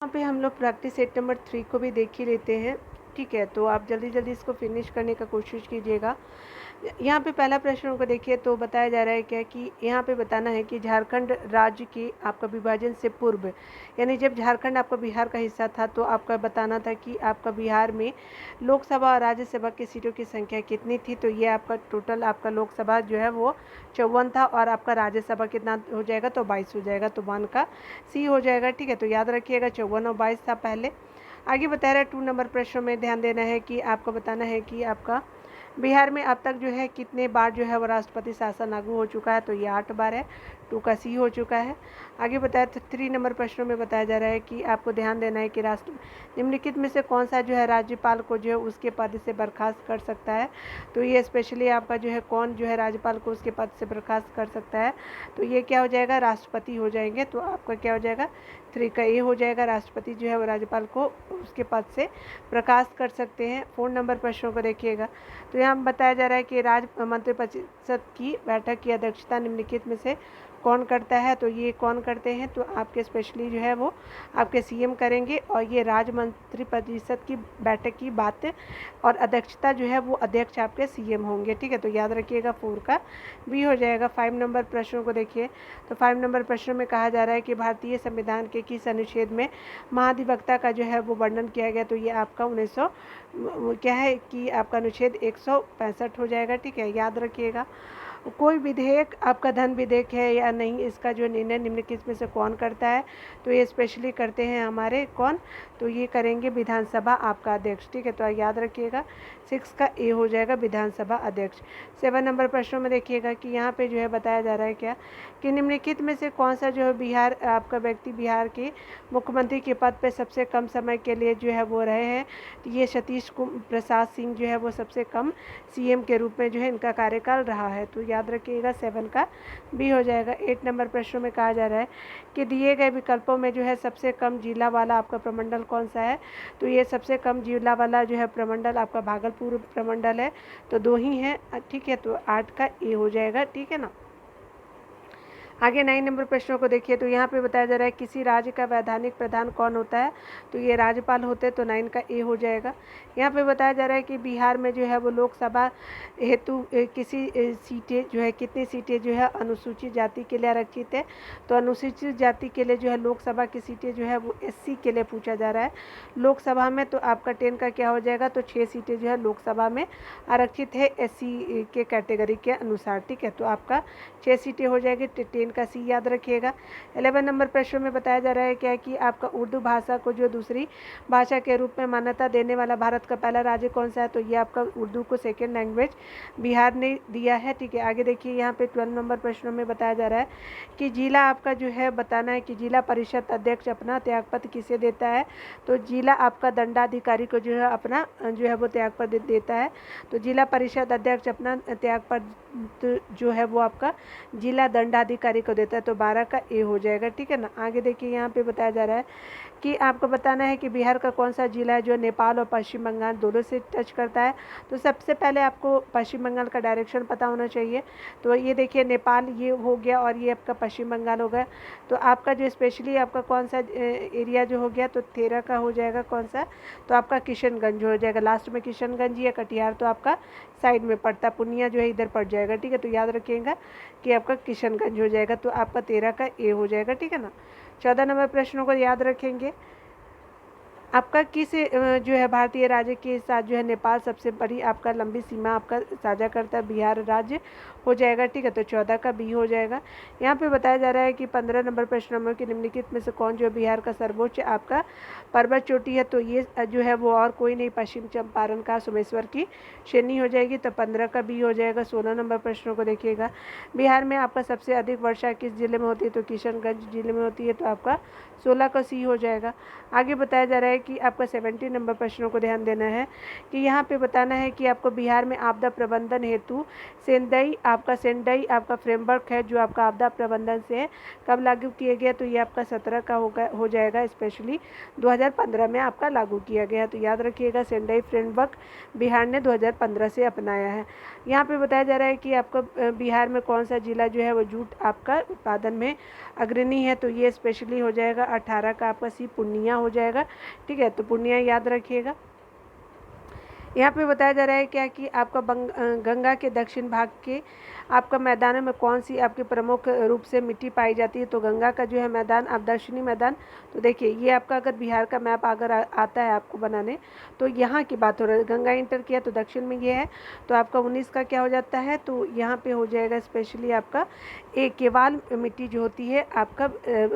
यहाँ पे हम लोग प्रैक्टिस सेट नंबर 3 को भी देख ही लेते हैं। ठीक है, तो आप जल्दी जल्दी इसको फिनिश करने का कोशिश कीजिएगा। यहाँ पे पहला प्रश्न को देखिए, तो बताया जा रहा है क्या कि यहाँ पे बताना है कि झारखंड राज्य के आपका विभाजन से पूर्व, यानी जब झारखंड आपका बिहार का हिस्सा था, तो आपका बताना था कि आपका बिहार में लोकसभा और राज्यसभा की सीटों की संख्या कितनी थी। तो ये आपका टोटल आपका लोकसभा जो है वो 54 था, और आपका राज्यसभा कितना हो जाएगा, तो 22 हो जाएगा। तो 1 का सी हो जाएगा। ठीक है, तो याद रखिएगा 54 और 22 था पहले। आगे बता रहा है 2 नंबर प्रश्न में ध्यान देना है कि आपको बताना है कि आपका बिहार में अब तक जो है कितने बार जो है वो राष्ट्रपति शासन लागू हो चुका है। तो ये 8 बार है। 2 का सी हो चुका है। आगे बताया 3 नंबर प्रश्नों में बताया जा रहा है कि आपको ध्यान देना है कि राष्ट्र निम्नलिखित में से कौन सा जो है राज्यपाल को जो है उसके पद से बर्खास्त कर सकता है। तो ये स्पेशली आपका जो है कौन जो है राज्यपाल को उसके पद से बर्खास्त कर सकता है। तो ये क्या हो जाएगा, राष्ट्रपति हो जाएंगे। तो आपका क्या हो जाएगा, 3 का ए हो जाएगा। राष्ट्रपति जो है वो राज्यपाल को उसके पद से बर्खास्त कर सकते हैं। 4 नंबर प्रश्नों को देखिएगा, तो यहाँ बताया जा रहा है कि राज्य मंत्रिपरिषद की बैठक की अध्यक्षता निम्नलिखित में से कौन करता है। तो ये कौन करते हैं, तो आपके स्पेशली जो है वो आपके सीएम करेंगे। और ये राज्य मंत्रिपरिषद की बैठक की बात और अध्यक्षता जो है वो अध्यक्ष आपके सीएम होंगे। ठीक है, तो याद रखिएगा 4 का बी हो जाएगा। 5 नंबर प्रश्नों को देखिए, तो 5 नंबर प्रश्नों में कहा जा रहा है कि भारतीय संविधान के किस अनुच्छेद में महाधिवक्ता का जो है वो वर्णन किया गया। तो ये आपका 1900 क्या है कि आपका अनुच्छेद 165 हो जाएगा। ठीक है, याद रखिएगा। कोई विधेयक आपका धन विधेयक है या नहीं, इसका जो निर्णय निम्नलिखित में से कौन करता है। तो ये स्पेशली करते हैं हमारे कौन, तो ये करेंगे विधानसभा आपका अध्यक्ष। ठीक है, तो याद रखिएगा 6 का ए हो जाएगा, विधानसभा अध्यक्ष। 7 नंबर प्रश्नों में देखिएगा कि यहाँ पे जो है बताया जा रहा है क्या कि निम्नलिखित में से कौन सा जो है बिहार आपका व्यक्ति बिहार के मुख्यमंत्री के पद पर सबसे कम समय के लिए जो है वो रहे हैं। तो ये सतीश प्रसाद सिंह जो है वो सबसे कम सीएम के रूप में जो है इनका कार्यकाल रहा है। तो याद रखिएगा 7 का बी हो जाएगा। 8 नंबर प्रश्नों में कहा जा रहा है कि दिए गए विकल्पों में जो है सबसे कम जिला वाला आपका प्रमंडल कौन सा है। तो ये सबसे कम जिला वाला जो है प्रमंडल आपका भागलपुर प्रमंडल है। तो 2 ही हैं। ठीक है, तो 8 का ए हो जाएगा। ठीक है ना। आगे 9 नंबर प्रश्नों को देखिए, तो यहाँ पे बताया जा रहा है किसी राज्य का वैधानिक प्रधान कौन होता है। तो ये राज्यपाल होते हैं। तो 9 का ए हो जाएगा। यहाँ पे बताया जा रहा है कि बिहार में जो है वो लोकसभा हेतु किसी सीटें जो है कितनी सीटें जो है अनुसूचित जाति के लिए आरक्षित है। तो अनुसूचित जाति के लिए जो है लोकसभा की सीटें जो है वो एससी के लिए पूछा जा रहा है लोकसभा में। तो आपका 10 का क्या हो जाएगा, तो 6 सीटें जो है लोकसभा में आरक्षित है एससी के कैटेगरी के अनुसार। ठीक है, तो आपका 6 सीटें हो जाएगी। 10 का सी याद रखिएगा। 11 नंबर प्रश्न में बताया जा रहा है क्या कि आपका उर्दू भाषा को जो दूसरी भाषा के रूप में मान्यता देने वाला भारत का पहला राज्य कौन सा है। तो ये आपका उर्दू को सेकेंड लैंग्वेज बिहार ने दिया है। ठीक है, आगे देखिए यहाँ पे 12 नंबर प्रश्नों में बताया जा रहा है कि जिला आपका जो है बताना है कि जिला परिषद अध्यक्ष अपना त्यागपत्र किसे देता है। तो जिला आपका दंडाधिकारी को जो है अपना जो है वो त्यागपत्र देता है। तो जिला परिषद अध्यक्ष अपना त्यागपत्र जो है वो आपका जिला दंडाधिकारी को देता है। तो 12 का ए हो जाएगा। ठीक है ना। आगे देखिए यहाँ पे बताया जा रहा है कि आपको बताना है कि बिहार का कौन सा जिला है जो नेपाल और पश्चिम बंगाल दोनों से टच करता है। तो सबसे पहले आपको पश्चिम बंगाल का डायरेक्शन पता होना चाहिए। तो ये देखिए नेपाल ये हो गया और ये आपका पश्चिम बंगाल हो गया। तो आपका जो स्पेशली आपका कौन सा एरिया जो हो गया, तो 13 का हो जाएगा कौन सा, तो आपका किशनगंज हो जाएगा। लास्ट में किशनगंज या कटिहार तो आपका साइड में पड़ता, पूर्णिया जो है इधर पड़ जाएगा। ठीक है, तो याद रखिएगा कि आपका किशनगंज हो जाएगा। तो आपका 13 का ए हो जाएगा। ठीक है ना। 14 नंबर प्रश्नों को याद रखेंगे। आपका किस जो है भारतीय राज्य के साथ जो है नेपाल सबसे बड़ी आपका लंबी सीमा आपका साझा करता है। बिहार राज्य हो जाएगा। ठीक है, तो 14 का बी हो जाएगा। यहाँ पे बताया जा रहा है कि 15 नंबर प्रश्न में कि निम्नलिखित में से कौन जो बिहार का सर्वोच्च आपका पर्वत चोटी है। तो ये जो है वो और कोई नहीं, पश्चिम चंपारण का सोमेश्वर की श्रेणी हो जाएगी। तो 15 का बी हो जाएगा। 16 नंबर प्रश्नों को देखिएगा, बिहार में आपका सबसे अधिक वर्षा किस जिले में होती है। तो किशनगंज जिले में होती है। तो आपका 16 का सी हो जाएगा। आगे बताया जा रहा है कि आपका 70 नंबर प्रश्नों को ध्यान देना है कि यहाँ पे बताना है कि आपको बिहार में आपदा प्रबंधन हेतु सेंडई आपका फ्रेमवर्क है जो आपका आपदा प्रबंधन से है, कब लागू किया गया, तो ये आपका 17 का हो जाएगा, स्पेशली 2015 में आपका लागू किया गया। तो याद रखिएगा सेंडई फ्रेमवर्क बिहार ने 2015 से अपनाया है। यहाँ पे बताया जा रहा है कि आपका बिहार में कौन सा जिला जो है वो जूट आपका उत्पादन में अग्रणी है, तो ये स्पेशली हो जाएगा 18 का आपका सी पूर्णिया हो जाएगा। ठीक है, तो पूर्णिया याद रखिएगा। यहाँ पे बताया जा रहा है क्या कि आपका गंगा के दक्षिण भाग के आपका मैदानों में कौन सी आपकी प्रमुख रूप से मिट्टी पाई जाती है, तो गंगा का जो है मैदान आप दक्षिणी मैदान, तो देखिए ये आपका अगर बिहार का मैप अगर आता है आपको बनाने, तो यहाँ की बात हो रही है, गंगा इंटर किया तो दक्षिण में ये है, तो आपका 19 का क्या हो जाता है, तो यहाँ पे हो जाएगा स्पेशली आपका एक केवाल मिट्टी जो होती है आपका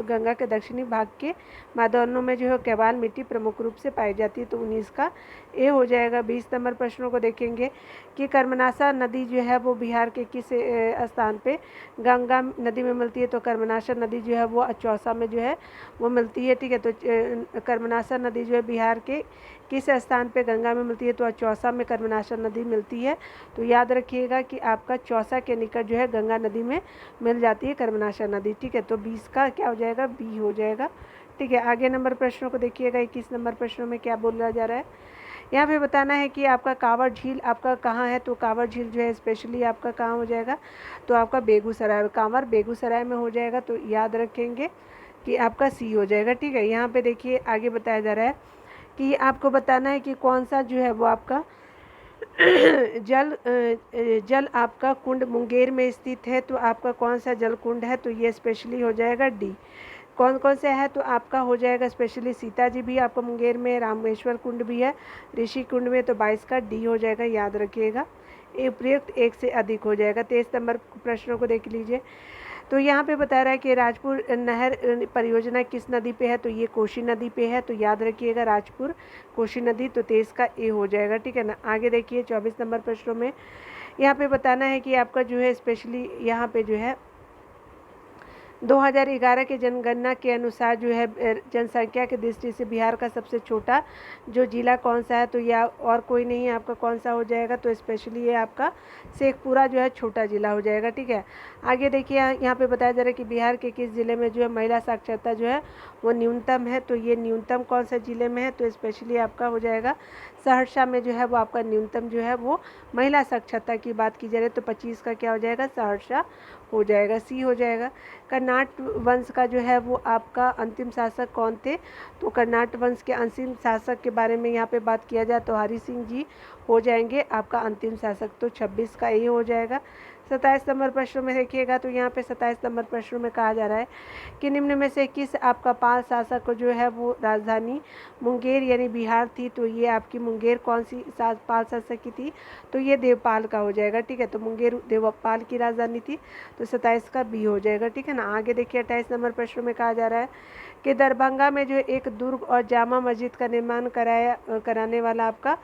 गंगा के दक्षिणी भाग के मैदानों में जो है केवाल मिट्टी प्रमुख रूप से पाई जाती है, तो 19 का ए हो जाएगा। 20 नंबर प्रश्नों को देखेंगे कि कर्मनाशा नदी जो है वो बिहार के किस स्थान पे गंगा नदी में मिलती है, तो कर्मनाशा नदी जो है वो चौसा में जो है वो मिलती है। ठीक है, तो कर्मनाशा नदी जो है बिहार के किस स्थान पे गंगा में मिलती है, तो चौसा में कर्मनाशा नदी मिलती है। तो याद रखिएगा कि आपका चौसा के निकट जो है गंगा नदी में मिल जाती है कर्मनाशा नदी। ठीक है, तो 20 का क्या हो जाएगा, बी हो जाएगा। ठीक है, आगे नंबर प्रश्नों को देखिएगा। 21 नंबर प्रश्नों में क्या बोला जा रहा है, यहाँ पे बताना है कि आपका कांवड़ झील आपका कहाँ है, तो कांवड़ झील जो है स्पेशली आपका कहाँ हो जाएगा, तो आपका बेगूसराय, कांवड़ बेगूसराय में हो जाएगा। तो याद रखेंगे कि आपका सी हो जाएगा। ठीक है, यहाँ पे देखिए आगे बताया जा रहा है कि आपको बताना है कि कौन सा जो है वो आपका जल आपका कुंड मुंगेर में स्थित है, तो आपका कौन सा जल कुंड है, तो ये स्पेशली हो जाएगा डी। कौन कौन से है, तो आपका हो जाएगा स्पेशली सीता जी भी आपका मुंगेर में, रामेश्वर कुंड भी है, ऋषि कुंड में, तो 22 का डी हो जाएगा। याद रखिएगा, प्रयुक्त एक से अधिक हो जाएगा। 23 नंबर प्रश्नों को देख लीजिए। तो यहाँ पे बता रहा है कि राजपुर नहर परियोजना किस नदी पे है, तो ये कोसी नदी पे है। तो याद रखिएगा राजपुर कोसी नदी, तो 23 का ए हो जाएगा। ठीक है ना, आगे देखिए 24 नंबर प्रश्नों में यहाँ पे बताना है कि आपका जो है स्पेशली यहाँ पे जो है 2011 के जनगणना के अनुसार जो है जनसंख्या की दृष्टि से बिहार का सबसे छोटा जो जिला कौन सा है, तो यह और कोई नहीं है, आपका कौन सा हो जाएगा, तो स्पेशली ये आपका शेखपुरा जो है छोटा जिला हो जाएगा। ठीक है, आगे देखिए यहाँ पे बताया जा रहा है कि बिहार के किस जिले में जो है महिला साक्षरता जो है वो न्यूनतम है, तो ये न्यूनतम कौन सा जिले में है, तो स्पेशली आपका हो जाएगा सहरसा में जो है वो आपका न्यूनतम जो है वो महिला साक्षरता की बात की जा रही है, तो 25 का क्या हो जाएगा, सहरसा हो जाएगा, सी हो जाएगा। कर्नाट वंश का जो है वो आपका अंतिम शासक कौन थे, तो कर्नाट वंश के अंतिम शासक के बारे में यहाँ पे बात किया जाए तो हरि सिंह जी हो जाएंगे आपका अंतिम शासक, तो 26 का ये हो जाएगा। 27 नंबर प्रश्नों में देखिएगा, तो यहाँ पे 27 नंबर प्रश्नों में कहा जा रहा है कि निम्न में से किस आपका पाल शासक को जो है वो राजधानी मुंगेर यानी बिहार थी, तो ये आपकी मुंगेर कौन सी पाल शासक की थी, तो ये देवपाल का हो जाएगा। ठीक है, तो मुंगेर देवपाल की राजधानी थी, तो 27 का बी हो जाएगा। ठीक है ना, आगे देखिए 28 नंबर प्रश्नों में कहा जा रहा है कि दरभंगा में जो एक दुर्ग और जामा मस्जिद का निर्माण कराने वाला आपका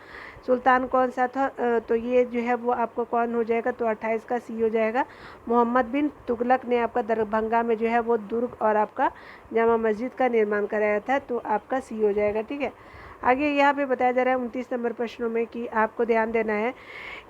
सुल्तान कौन सा था, तो ये जो है वो आपको कौन हो जाएगा, तो 28 का सी हो जाएगा। मोहम्मद बिन तुगलक ने आपका दरभंगा में जो है वो दुर्ग और आपका जामा मस्जिद का निर्माण कराया था, तो आपका सी हो जाएगा। ठीक है, आगे यहाँ पे बताया जा रहा है 29 नंबर प्रश्नों में कि आपको ध्यान देना है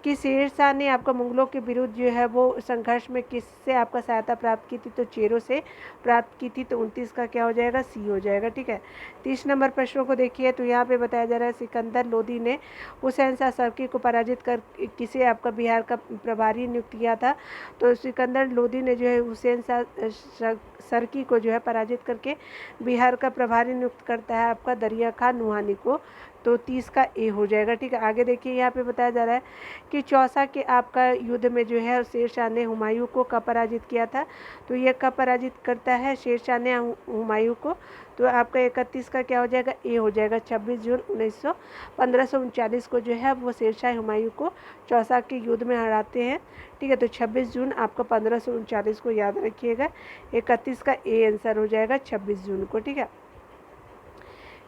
कि शेरशाह ने आपका मुगलों के विरुद्ध जो है वो संघर्ष में किससे आपका सहायता प्राप्त की थी, तो चेरों से प्राप्त की थी, तो 29 का क्या हो जाएगा, सी हो जाएगा। ठीक है, 30 नंबर प्रश्नों को देखिए, तो यहाँ पे बताया जा रहा है सिकंदर लोदी ने हुसैन शाह सर्की को पराजित कर किसे आपका बिहार का प्रभारी नियुक्त किया था, तो सिकंदर लोदी ने जो है हुसैन शाह सर्की को जो है पराजित करके बिहार का प्रभारी नियुक्त करता है आपका दरिया खान नुहानी को, तो 30 का ए हो जाएगा। ठीक है, आगे देखिए यहाँ पे बताया जा रहा है कि चौसा के आपका युद्ध में जो है शेरशाह ने हुमायूं को कब पराजित किया था, तो ये कब पराजित करता है शेरशाह ने हुमायूं को, तो आपका 31 का क्या हो जाएगा, ए हो जाएगा। 26 जून 1539 को जो है वो शेरशाह हुमायूं को चौसा के युद्ध में हराते हैं। ठीक है, तो 26 जून आपका 1539 को याद रखिएगा। 31 का ए आंसर हो जाएगा 26 जून को। ठीक है,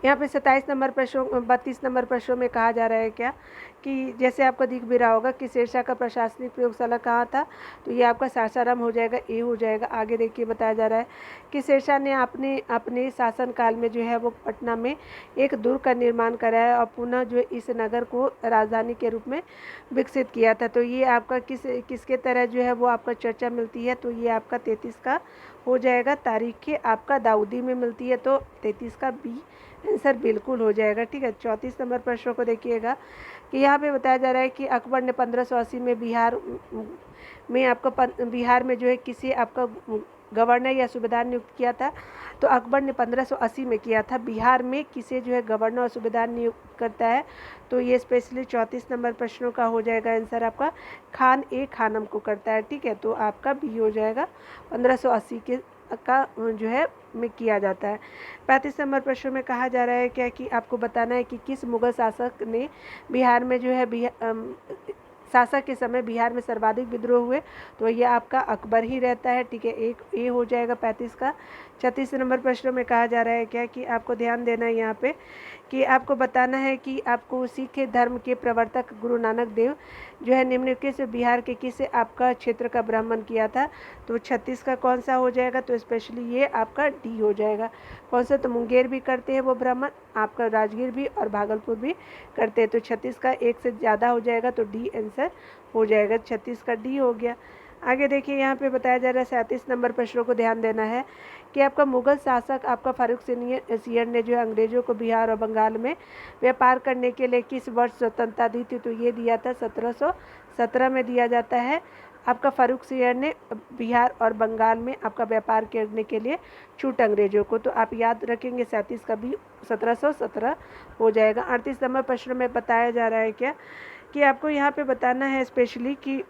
यहाँ पे 27 नंबर प्रश्नों 32 नंबर प्रश्नों में कहा जा रहा है क्या कि जैसे आपको दिख भी रहा होगा कि शेरशाह का प्रशासनिक प्रयोगशाला कहाँ था, तो ये आपका सासाराम हो जाएगा, ए हो जाएगा। आगे देखिए बताया जा रहा है कि शेरशाह ने अपने शासनकाल में जो है वो पटना में एक दुर्ग का निर्माण कराया और पुनः जो इस नगर को राजधानी के रूप में विकसित किया था। तो ये आपका किसके तरह जो है वो आपका चर्चा मिलती है, तो ये आपका 33 का हो जाएगा। तारीख आपका दाऊदी में मिलती है, तो 33 का बी आंसर बिल्कुल हो जाएगा। ठीक है, 34 नंबर प्रश्नों को देखिएगा कि यहाँ पे बताया जा रहा है कि अकबर ने 1580 में बिहार में जो है किसी आपका गवर्नर या सूबेदार नियुक्त किया था। तो अकबर ने 1580 में किया था। बिहार में किसे जो है गवर्नर और सूबेदार नियुक्त करता है, तो ये स्पेशली 34 नंबर प्रश्नों का हो जाएगा आंसर आपका खान ए खानम को करता है। ठीक है, तो आपका बी हो जाएगा 1580 के का जो है में किया जाता है। 35 नंबर प्रश्न में कहा जा रहा है क्या कि आपको बताना है कि किस मुगल शासक ने बिहार में जो है शासक के समय बिहार में सर्वाधिक विद्रोह हुए, तो ये आपका अकबर ही रहता है। ठीक है, एक ए हो जाएगा 35 का। 36 नंबर प्रश्न में कहा जा रहा है क्या कि आपको ध्यान देना है यहाँ पे कि आपको बताना है कि आपको सिख धर्म के प्रवर्तक गुरु नानक देव जो है निम्नलिखित से बिहार के किस आपका क्षेत्र का भ्रमण किया था, तो 36 का कौन सा हो जाएगा, तो स्पेशली ये आपका डी हो जाएगा। कौन सा, तो मुंगेर भी करते हैं वो भ्रमण, आपका राजगीर भी और भागलपुर भी करते हैं। तो 36 का एक से ज़्यादा हो जाएगा, तो डी आंसर हो जाएगा। 36 का डी हो गया। आगे देखिए यहाँ पे बताया जा रहा है 37 नंबर प्रश्नों को ध्यान देना है कि आपका मुगल शासक आपका फारूक सियर ने जो है अंग्रेजों को बिहार और बंगाल में व्यापार करने के लिए किस वर्ष स्वतंत्रता दी थी, तो ये दिया था 1717 में दिया जाता है। आपका फारूक सियर ने बिहार और बंगाल में आपका व्यापार करने के लिए छूट अंग्रेजों को, तो आप याद रखेंगे 37 का भी 1717 हो जाएगा। 38 नंबर प्रश्न में बताया जा रहा है क्या कि आपको यहाँ पे बताना है स्पेशली कि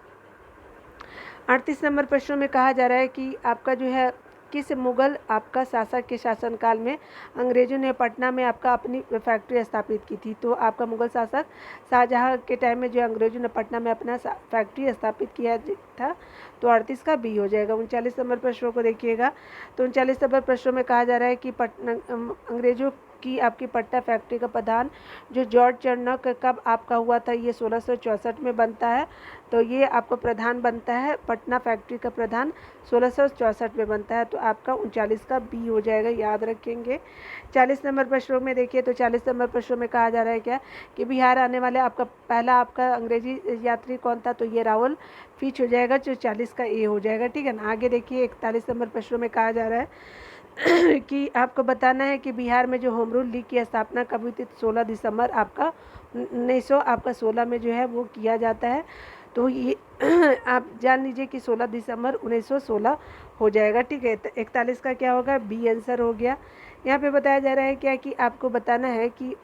38 नंबर प्रश्नों में कहा जा रहा है कि आपका जो है किस मुगल आपका शासक के शासनकाल में अंग्रेजों ने पटना में आपका अपनी फैक्ट्री स्थापित की थी। तो आपका मुगल शासक शाहजहां के टाइम में जो अंग्रेजों ने पटना में अपना फैक्ट्री स्थापित किया था, तो 38 का बी हो जाएगा। 39 नंबर प्रश्नों को देखिएगा तो 39 नंबर प्रश्नों में कहा जा रहा है कि अंग्रेजों की आपकी पट्टा फैक्ट्री का प्रधान जो जॉर्ज चर्नक कब आपका हुआ था, ये 1664 में बनता है। तो ये आपको प्रधान बनता है, पटना फैक्ट्री का प्रधान 1664 में बनता है। तो आपका 39 का बी हो जाएगा, याद रखेंगे। 40 नंबर प्रश्नों में देखिए तो 40 नंबर प्रश्नों में कहा जा रहा है क्या कि बिहार आने वाले आपका पहला आपका अंग्रेजी यात्री कौन था, तो ये राहुल फिच हो जाएगा, जो 40 का ए हो जाएगा। ठीक है ना। आगे देखिए 41 नंबर प्रश्नों में कहा जा रहा है कि आपको बताना है कि बिहार में जो होम रूल लीग की स्थापना कब हुई थी, 16 दिसंबर आपका 1916 में जो है वो किया जाता है। तो ये आप जान लीजिए कि 16 दिसंबर 1916 हो जाएगा। ठीक है, 41 का क्या होगा, बी आंसर हो गया। यहाँ पे बताया जा रहा है क्या कि आपको बताना है कि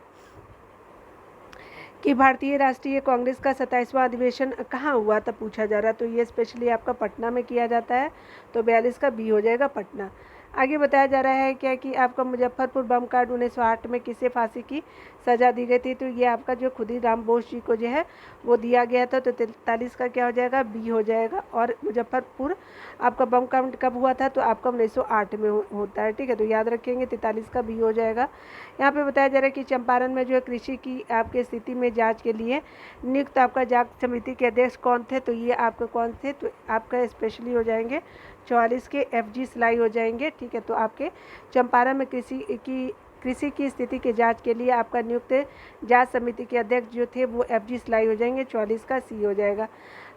भारतीय राष्ट्रीय कांग्रेस का 27वां अधिवेशन कहाँ हुआ था, पूछा जा रहा है। तो ये स्पेशली आपका पटना में किया जाता है, तो 42 का बी हो जाएगा पटना। आगे बताया जा रहा है क्या कि आपका मुजफ्फरपुर बम कांड 1908 में किसे फांसी की सज़ा दी गई थी, तो ये आपका जो खुदीराम बोस जी को जो है वो दिया गया था। तो 43 का क्या हो जाएगा, बी हो जाएगा। और मुजफ्फरपुर आपका बम कांड कब हुआ था, तो आपका 1908 में होता है। ठीक है, तो याद रखेंगे 43 का बी हो जाएगा। यहाँ पे बताया जा रहा है कि चंपारण में जो है कृषि की आपके स्थिति में जाँच के लिए नियुक्त आपका जांच समिति के अध्यक्ष कौन थे, तो ये आपका कौन थे, तो आपका स्पेशली हो जाएंगे 44 के FG सिलाई हो जाएंगे। ठीक है, तो आपके चंपारण में कृषि की स्थिति के जांच के लिए आपका नियुक्त जांच समिति के अध्यक्ष जो थे वो FG सिलाई हो जाएंगे, 44 का सी हो जाएगा।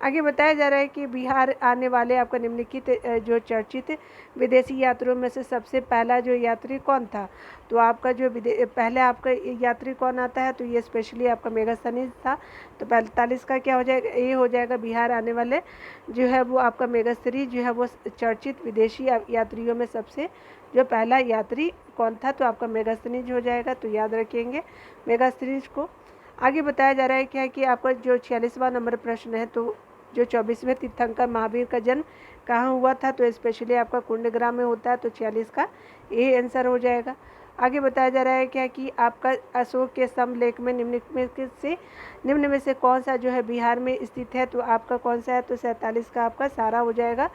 आगे बताया जा रहा है कि बिहार आने वाले आपका निम्नलिखित जो चर्चित विदेशी यात्रियों में से सबसे पहला जो यात्री कौन था, तो आपका जो पहले आपका यात्री कौन आता है, तो ये स्पेशली आपका मेगास्थनीज था। तो 45 का क्या हो जाएगा, ये हो जाएगा बिहार आने वाले जो है वो आपका मेगास्थनी जो है वो चर्चित विदेशी यात्रियों में सबसे जो पहला यात्री कौन था, तो आपका मेगास्थनीज हो जाएगा। तो याद रखेंगे मेगास्थनीज को। आगे बताया जा रहा है क्या कि आपका जो 46वां नंबर प्रश्न है, तो जो 24वें तीर्थंकर महावीर का जन्म कहाँ हुआ था, तो स्पेशली आपका कुंडग्राम में होता है। तो 46 का ए आंसर हो जाएगा। आगे बताया जा रहा है क्या कि आपका अशोक के समलेख में निम्न में से कौन सा जो है बिहार में स्थित है, तो आपका कौन सा है, तो 47 का आपका सारा हो जाएगा।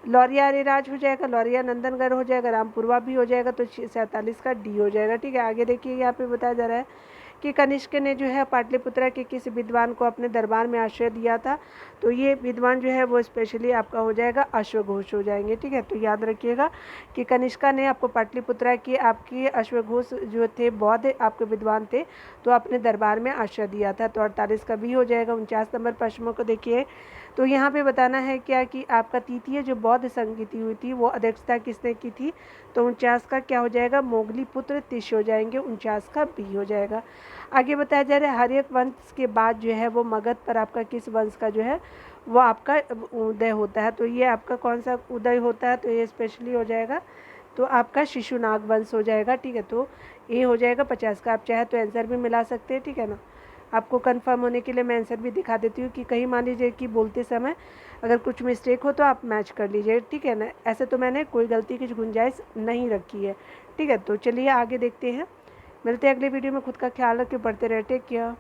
लौरिया अरेराज हो जाएगा, लौरिया नंदनगढ़ हो जाएगा, रामपुरवा भी हो जाएगा, तो 47 का डी हो जाएगा। ठीक है, आगे देखिए यहाँ पे बताया जा रहा है कि कनिष्क ने जो है पाटलिपुत्रा के किस विद्वान को अपने दरबार में आश्रय दिया था। तो ये विद्वान जो है वो स्पेशली आपका हो जाएगा अश्वघोष हो जाएंगे। ठीक है, तो याद रखिएगा कि कनिष्का ने आपको पाटलिपुत्रा की आपकी अश्वघोष जो थे बौद्ध आपके विद्वान थे, तो अपने दरबार में आश्रय दिया था। तो 48 का भी हो जाएगा। 49 नंबर प्रश्नों को देखिए, तो यहाँ पे बताना है क्या कि आपका तृतीय जो बौद्ध संगीति हुई थी वो अध्यक्षता किसने की थी। तो 49 का क्या हो जाएगा, मोगली पुत्र तिश हो जाएंगे। 49 का बी हो जाएगा। आगे बताया जा रहा है हर्यक वंश के बाद जो है वो मगध पर आपका किस वंश का जो है वो आपका उदय होता है। तो ये आपका कौन सा उदय होता है, तो ये स्पेशली हो जाएगा तो आपका शिशुनाग वंश हो जाएगा। ठीक है, तो ये हो जाएगा 50 का। आप चाहे तो आंसर भी मिला सकते हैं। ठीक है ना, आपको कंफर्म होने के लिए मैं आंसर भी दिखा देती हूँ कि कहीं मान लीजिए कि बोलते समय अगर कुछ मिस्टेक हो तो आप मैच कर लीजिए। ठीक है ना, ऐसे तो मैंने कोई गलती की गुंजाइश नहीं रखी है। ठीक है, तो चलिए आगे देखते हैं। मिलते हैं अगले वीडियो में। खुद का ख्याल रखिए, पढ़ते रहे, टेक केयर।